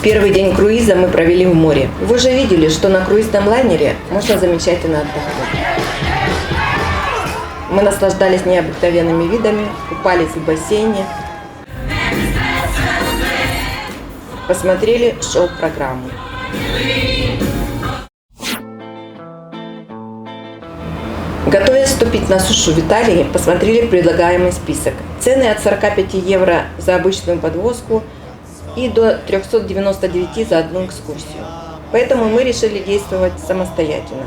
Первый день круиза мы провели в море. Вы же видели, что на круизном лайнере можно замечательно отдохнуть. Мы наслаждались необыкновенными видами, купались в бассейне, посмотрели шоу-программу. Готовясь вступить на сушу в Италии, посмотрели предлагаемый список. Цены от 45 евро за обычную подвозку и до 399 за одну экскурсию. Поэтому мы решили действовать самостоятельно.